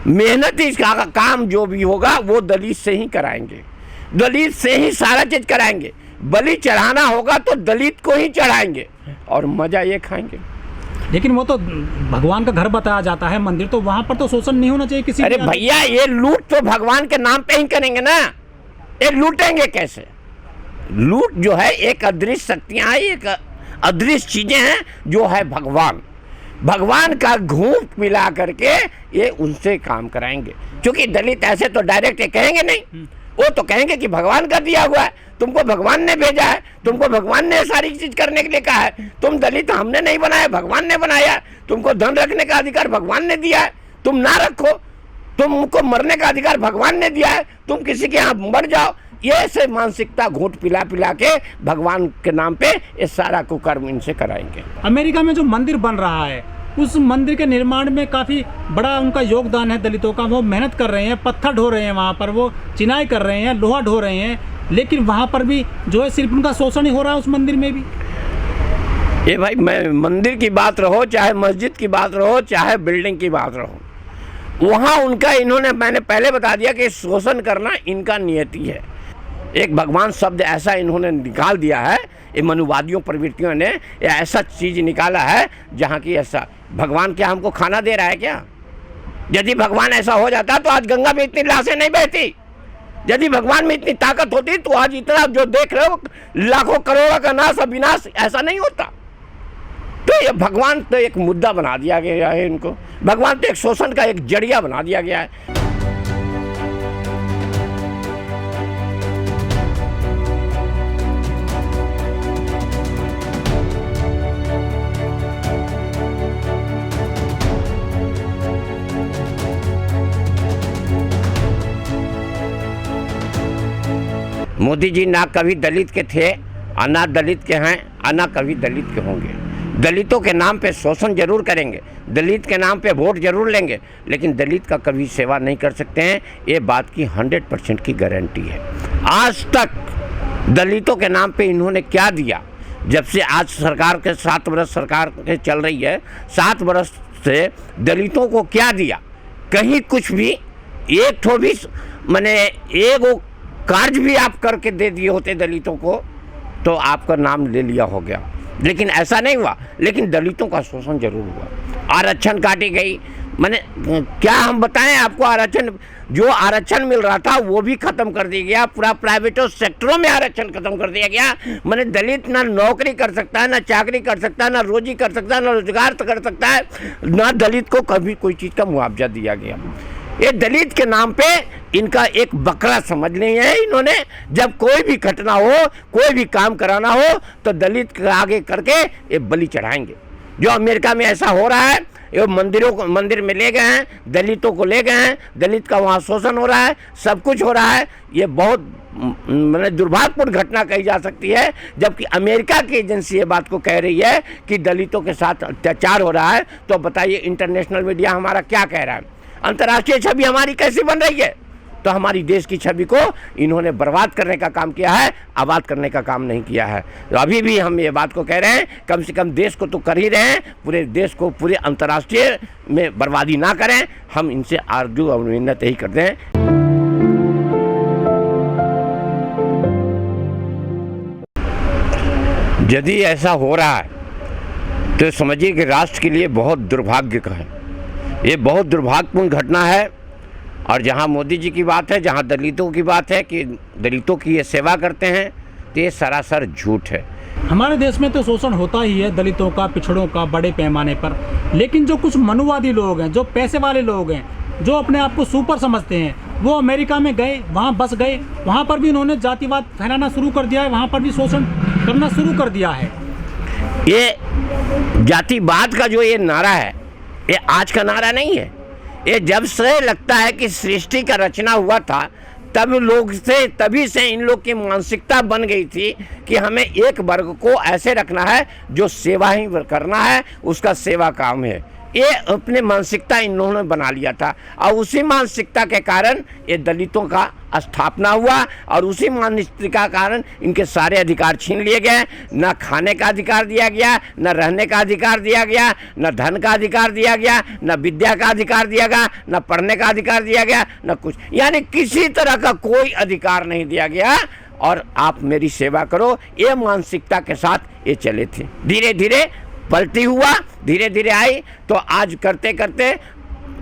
मेहनती का काम जो भी होगा वो दलित से ही कराएंगे, दलित से ही सारा चीज कराएंगे। बलि चढ़ाना होगा तो दलित को ही चढ़ाएंगे और मजा ये खाएंगे। लेकिन वो तो भगवान का घर बताया जाता है मंदिर, तो वहां पर तो शोषण नहीं होना चाहिए किसी। अरे भैया, ये लूट तो भगवान के नाम पे ही करेंगे ना, ये लूटेंगे कैसे? लूट जो है एक अदृश्य शक्तियां हैं, एक अदृश्य चीजें हैं जो है भगवान का घूंट मिला करके ये उनसे काम कराएंगे। क्योंकि दलित ऐसे तो डायरेक्ट कहेंगे नहीं, वो तो कहेंगे कि भगवान का दिया हुआ है, तुमको भगवान ने भेजा है, तुमको भगवान ने सारी चीज करने के लिए कहा है, तुम दलित हमने नहीं बनाया, भगवान ने बनाया, तुमको धन रखने का अधिकार भगवान ने दिया है, तुम ना रखो, तुमको मरने का अधिकार भगवान ने दिया है, तुम किसी के यहाँ मर जाओ। ये ऐसे मानसिकता घूंट पिला पिला के भगवान के नाम पे ये सारा कुकर्म इनसे कराएंगे। अमेरिका में जो मंदिर बन रहा है, उस मंदिर के निर्माण में काफ़ी बड़ा उनका योगदान है दलितों का। वो मेहनत कर रहे हैं, पत्थर ढो रहे हैं, वहाँ पर वो चिनाई कर रहे हैं, लोहा ढो रहे हैं, लेकिन वहाँ पर भी जो है सिर्फ उनका शोषण ही हो रहा है उस मंदिर में भी। ये भाई, मैं मंदिर की बात रहो, चाहे मस्जिद की बात रहो, चाहे बिल्डिंग की बात रहो, वहाँ उनका इन्होंने, मैंने पहले बता दिया कि शोषण करना इनका नियति है। एक भगवान शब्द ऐसा इन्होंने निकाल दिया है, ये मनुवादियों प्रवृत्तियों ने ऐसा चीज निकाला है जहाँ की ऐसा भगवान क्या हमको खाना दे रहा है क्या? यदि भगवान ऐसा हो जाता तो आज गंगा में इतनी लाशें नहीं बहती। यदि भगवान में इतनी ताकत होती तो आज इतना जो देख रहे हो लाखों करोड़ों का नाश और विनाश ऐसा नहीं होता। तो ये भगवान तो एक मुद्दा बना दिया गया है इनको, भगवान तो एक शोषण का एक जरिया बना दिया गया है। मोदी जी ना कभी दलित के थे और ना दलित के हैं और ना कभी दलित के होंगे। दलितों के नाम पे शोषण जरूर करेंगे, दलित के नाम पे वोट जरूर लेंगे, लेकिन दलित का कभी सेवा नहीं कर सकते हैं। ये बात की 100% की गारंटी है। आज तक दलितों के नाम पे इन्होंने क्या दिया? जब से आज सरकार के 7 वर्ष सरकार के चल रही है, 7 वर्ष से दलितों को क्या दिया? कहीं कुछ भी एक ठो भी मैंने एक कार्य भी आप करके दे दिए होते दलितों को तो आपका नाम ले लिया हो गया, लेकिन ऐसा नहीं हुआ। लेकिन दलितों का शोषण जरूर हुआ, आरक्षण काटी गई। मैंने क्या हम बताएं आपको, आरक्षण जो आरक्षण मिल रहा था वो भी खत्म कर दिया गया, पूरा प्राइवेट सेक्टरों में आरक्षण खत्म कर दिया गया। मैंने दलित ना नौकरी कर सकता है, ना चाकरी कर सकता है, ना रोजी कर सकता है, ना रोजगार कर सकता है, ना दलित को कभी कोई चीज़ का मुआवजा दिया गया। ये दलित के नाम पे इनका एक बकरा समझ लिया है इन्होंने। जब कोई भी घटना हो, कोई भी काम कराना हो तो दलित के आगे करके ये बलि चढ़ाएंगे। जो अमेरिका में ऐसा हो रहा है, ये मंदिर में ले गए हैं, दलितों को ले गए हैं, दलित का वहाँ शोषण हो रहा है, सब कुछ हो रहा है। ये बहुत मैंने दुर्भाग्यपूर्ण घटना कही जा सकती है। जबकि अमेरिका की एजेंसी ये बात को कह रही है कि दलितों के साथ अत्याचार हो रहा है, तो बताइए इंटरनेशनल मीडिया हमारा क्या कह रहा है? अंतर्राष्ट्रीय छवि हमारी कैसी बन रही है? तो हमारी देश की छवि को इन्होंने बर्बाद करने का काम किया है, आबाद करने का काम नहीं किया है। तो अभी भी हम ये बात को कह रहे हैं, कम से कम देश को तो कर ही रहे हैं, पूरे देश को पूरे अंतर्राष्ट्रीय में बर्बादी ना करें। हम इनसे आरजू और मिन्नत यही करते हैं। यदि ऐसा हो रहा है तो समझिए कि राष्ट्र के लिए बहुत दुर्भाग्य का है, ये बहुत दुर्भाग्यपूर्ण घटना है। और जहाँ मोदी जी की बात है, जहाँ दलितों की बात है कि दलितों की ये सेवा करते हैं, तो ये सरासर झूठ है। हमारे देश में तो शोषण होता ही है दलितों का, पिछड़ों का बड़े पैमाने पर। लेकिन जो कुछ मनुवादी लोग हैं, जो पैसे वाले लोग हैं, जो अपने आप को सुपर समझते हैं, वो अमेरिका में गए, वहाँ बस गए, वहाँ पर भी इन्होंने जातिवाद फैलाना शुरू कर दिया है, वहाँ पर भी शोषण करना शुरू कर दिया है। ये जातिवाद का जो ये नारा है, ये आज का नारा नहीं है। ये जब से लगता है कि सृष्टि का रचना हुआ था तभी से इन लोग की मानसिकता बन गई थी कि हमें एक वर्ग को ऐसे रखना है जो सेवा ही करना है, उसका सेवा काम है। ये अपने मानसिकता इन लोगों ने बना लिया था और उसी मानसिकता के कारण ये दलितों का स्थापना हुआ और उसी मानसिकता के कारण इनके सारे अधिकार छीन लिए गए। न खाने का अधिकार दिया गया, न रहने का अधिकार दिया गया, न धन का अधिकार दिया गया, न विद्या का अधिकार दिया गया, न पढ़ने का अधिकार दिया गया, न कुछ, यानी किसी तरह का कोई अधिकार नहीं दिया गया। और आप मेरी सेवा करो, ये मानसिकता के साथ ये चले थे। धीरे धीरे पलटी हुआ, धीरे धीरे आई, तो आज करते करते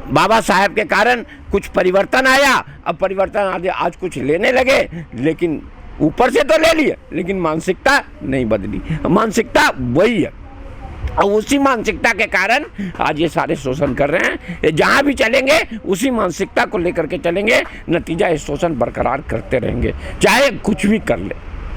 बाबा साहब के कारण कुछ परिवर्तन आया। अब परिवर्तन आज कुछ लेने लगे, लेकिन ऊपर से तो ले लिए, लेकिन मानसिकता नहीं बदली, मानसिकता वही है। और उसी मानसिकता के कारण आज ये सारे शोषण कर रहे हैं। ये जहाँ भी चलेंगे उसी मानसिकता को लेकर के चलेंगे, नतीजा ये शोषण बरकरार करते रहेंगे, चाहे कुछ भी कर ले।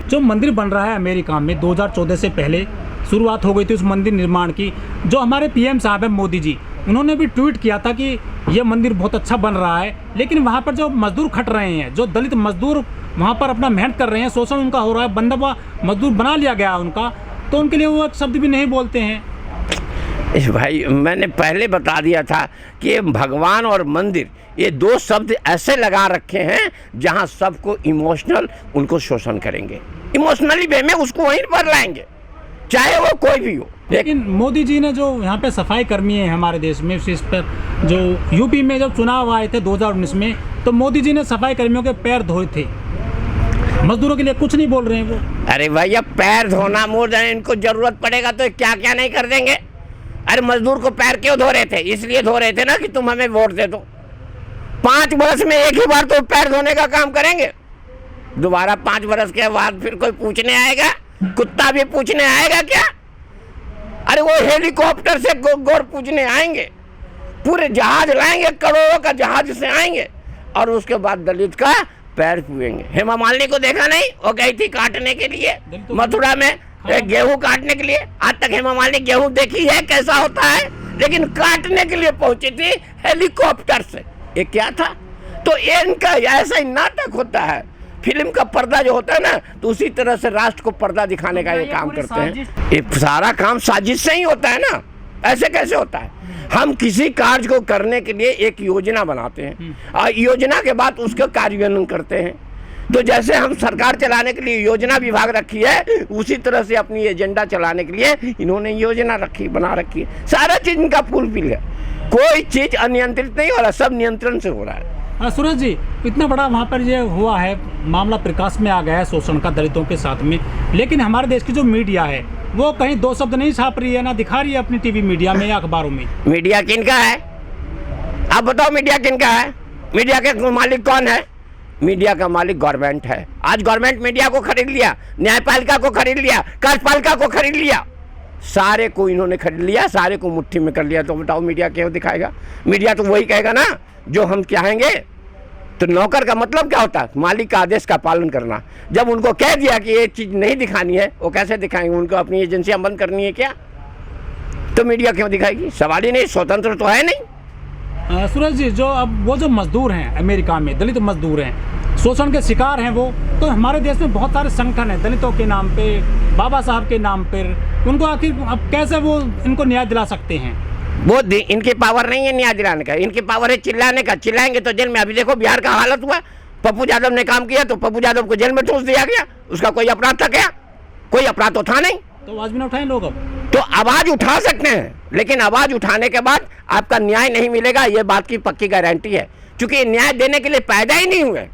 जो मंदिर बन रहा है अमेरिका में 2014 से पहले शुरुआत हो गई थी उस मंदिर निर्माण की। जो हमारे पीएम साहब हैं मोदी जी, उन्होंने भी ट्वीट किया था कि ये मंदिर बहुत अच्छा बन रहा है, लेकिन वहाँ पर जो मजदूर खट रहे हैं, जो दलित मजदूर वहाँ पर अपना मेहनत कर रहे हैं, शोषण उनका हो रहा है, बंदा मजदूर बना लिया गया उनका, तो उनके लिए वो एक शब्द भी नहीं बोलते हैं। भाई मैंने पहले बता दिया था कि भगवान और मंदिर ये दो शब्द ऐसे लगा रखे हैं जहाँ सबको इमोशनल उनको शोषण करेंगे, इमोशनली वे में उसको वहीं पर लाएंगे, चाहे वो कोई भी हो। लेकिन मोदी जी ने जो यहाँ पे सफाई कर्मी है हमारे देश में, विशेष पर जो यूपी में जब चुनाव आए थे 2019 में, तो मोदी जी ने सफाई कर्मियों के पैर धोए थे, मजदूरों के लिए कुछ नहीं बोल रहे हैं वो। अरे भैया पैर धोना मोड़, इनको जरूरत पड़ेगा तो क्या क्या नहीं कर देंगे। अरे मजदूर को पैर क्यों धो रहे थे? इसलिए धो रहे थे ना कि तुम हमें वोट दे दो। 5 वर्ष में एक ही बार तो पैर धोने का काम करेंगे, दोबारा 5 वर्ष के बाद फिर कोई पूछने आएगा? कुत्ता भी पूछने आएगा क्या? अरे वो हेलीकॉप्टर से गौर पूछने आएंगे, पूरे जहाज लाएंगे, करोड़ों का जहाज से आएंगे, और उसके बाद दलित का पैर छुएंगे। हेमा मालिनी को देखा नहीं? वो गई थी काटने के लिए मथुरा में, गेहूं काटने के लिए। आज तक हेमा मालिनी गेहूं देखी है कैसा होता है? लेकिन काटने के लिए पहुंची थी हेलीकॉप्टर से। ये क्या था? तो इनका ऐसा ही नाटक होता है। फिल्म का पर्दा जो होता है ना, तो उसी तरह से राष्ट्र को पर्दा दिखाने का ये काम करते हैं। ये सारा काम साजिश से ही होता है ना, ऐसे कैसे होता है? हम किसी कार्य को करने के लिए एक योजना बनाते हैं और योजना के बाद उसका कार्यान्वयन करते हैं। तो जैसे हम सरकार चलाने के लिए योजना विभाग रखी है, उसी तरह से अपनी एजेंडा चलाने के लिए इन्होंने योजना रखी, बना रखी है। सारा चीज इनका फुलफिल है, कोई चीज अनियंत्रित नहीं हो रहा, सब नियंत्रण से हो रहा है। सूरज जी, इतना बड़ा वहाँ पर ये हुआ है, मामला प्रकाश में आ गया है शोषण का दलितों के साथ में, लेकिन हमारे देश की जो मीडिया है वो कहीं 2 शब्द नहीं छाप रही है, ना दिखा रही है अपनी टीवी मीडिया में या अखबारों में। मीडिया किनका है? आप बताओ, मीडिया किनका है? मीडिया के मालिक कौन है? मीडिया का मालिक गवर्नमेंट है। आज गवर्नमेंट मीडिया को खरीद लिया, न्यायपालिका को खरीद लिया, कार्यपालिका को खरीद लिया, सारे को इन्होंने खरीद लिया, सारे को मुट्ठी में कर लिया। तो बताओ मीडिया क्यों दिखाएगा? मीडिया तो वही कहेगा ना जो हम चाहेंगे। तो नौकर का मतलब क्या होता है? मालिक का आदेश का पालन करना। जब उनको कह दिया कि ये चीज नहीं दिखानी है, वो कैसे दिखाएंगे? उनको अपनी एजेंसियां बंद करनी है क्या? तो मीडिया क्यों दिखाएगी? सवाल ही नहीं, स्वतंत्र तो है नहीं। सूरज जी, जो अब वो जो मजदूर हैं अमेरिका में, दलित मजदूर हैं, शोषण के शिकार हैं वो, तो हमारे देश में बहुत सारे संगठन हैं दलितों के नाम पे, बाबा साहब के नाम पर, उनको आखिर अब कैसे वो इनको न्याय दिला सकते हैं? वो इनकी पावर नहीं है न्याय दिलाने का, इनकी पावर है चिल्लाने का। चिल्लाएंगे तो जेल में। अभी देखो बिहार का हालत हुआ, पप्पू यादव ने काम किया तो पप्पू यादव को जेल में ठूस दिया गया। उसका कोई अपराध था क्या? कोई अपराध तो था नहीं। तो आवाज भी ना उठाएं लोग। अब तो आवाज उठा सकते हैं, लेकिन आवाज उठाने के बाद आपका न्याय नहीं मिलेगा, ये बात की पक्की गारंटी है। क्योंकि न्याय देने के लिए पैदा ही नहीं हुए,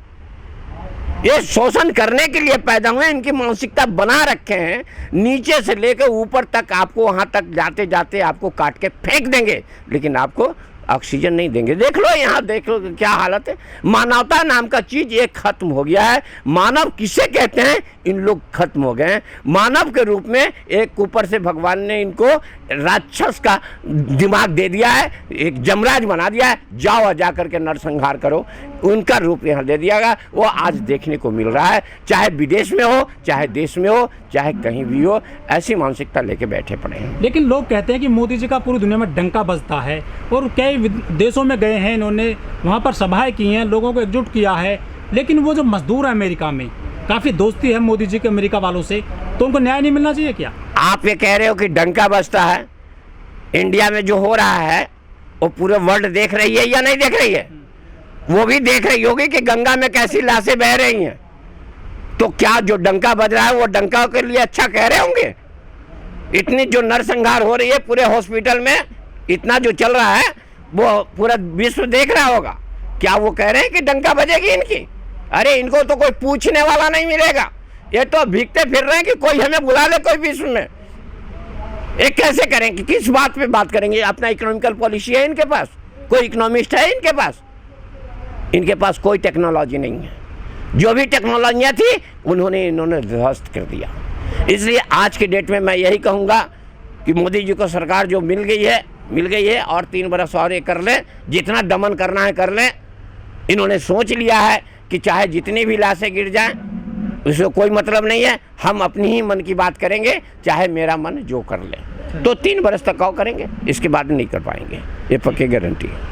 ये शोषण करने के लिए पैदा हुए। इनकी मानसिकता बना रखे हैं, नीचे से लेकर ऊपर तक आपको वहाँ तक जाते जाते आपको काट के फेंक देंगे, लेकिन आपको ऑक्सीजन नहीं देंगे। देख लो यहाँ, देख लो क्या हालत है। मानवता नाम का चीज एक खत्म हो गया है। मानव किसे कहते हैं? इन लोग खत्म हो गए हैं। मानव के रूप में एक ऊपर से भगवान ने इनको राक्षस का दिमाग दे दिया है, एक जमराज बना दिया है। जाओ जा करके नरसंहार करो, उनका रूप यहाँ दे दिया गया। वो आज देखने को मिल रहा है, चाहे विदेश में हो, चाहे देश में हो, चाहे कहीं भी हो, ऐसी मानसिकता लेके बैठे पड़े हैं। लेकिन लोग कहते हैं कि मोदी जी का पूरी दुनिया में डंका बजता है, और कई देशों में गए हैं इन्होंने, वहाँ पर सभाएं की हैं, लोगों को एकजुट किया है, लेकिन वो जो मजदूर है अमेरिका में, काफ़ी दोस्ती है मोदी जी के अमेरिका वालों से, तो उनको न्याय नहीं मिलना चाहिए क्या? आप ये कह रहे हो कि डंका बजता है? इंडिया में जो हो रहा है वो पूरे वर्ल्ड देख रही है या नहीं देख रही है? वो भी देख रही होगी कि गंगा में कैसी लाशें बह रही हैं। तो क्या जो डंका बज रहा है वो डंका के लिए अच्छा कह रहे होंगे? इतनी जो नरसंहार हो रही है पूरे हॉस्पिटल में, इतना जो चल रहा है वो पूरा विश्व देख रहा होगा, क्या वो कह रहे हैं कि डंका बजेगी इनकी? अरे इनको तो कोई पूछने वाला नहीं मिलेगा, ये तो भीगते फिर रहे हैं कि कोई हमें बुला ले कोई विश्व में। ये कैसे करेंगे? किस बात पे बात करेंगे? अपना इकोनॉमिकल पॉलिसी है इनके पास? कोई इकोनॉमिस्ट है इनके पास? इनके पास कोई टेक्नोलॉजी नहीं है। जो भी टेक्नोलॉजियाँ थी इन्होंने ध्वस्त कर दिया। इसलिए आज के डेट में मैं यही कहूँगा कि मोदी जी को सरकार जो मिल गई है और 3 बरस और ये कर लें, जितना दमन करना है कर लें। इन्होंने सोच लिया है कि चाहे जितनी भी लाशें गिर जाएं उससे कोई मतलब नहीं है, हम अपनी ही मन की बात करेंगे, चाहे मेरा मन जो कर ले। तो 3 बरस तक और करेंगे, इसके बाद नहीं कर पाएंगे, ये पक्की गारंटी है।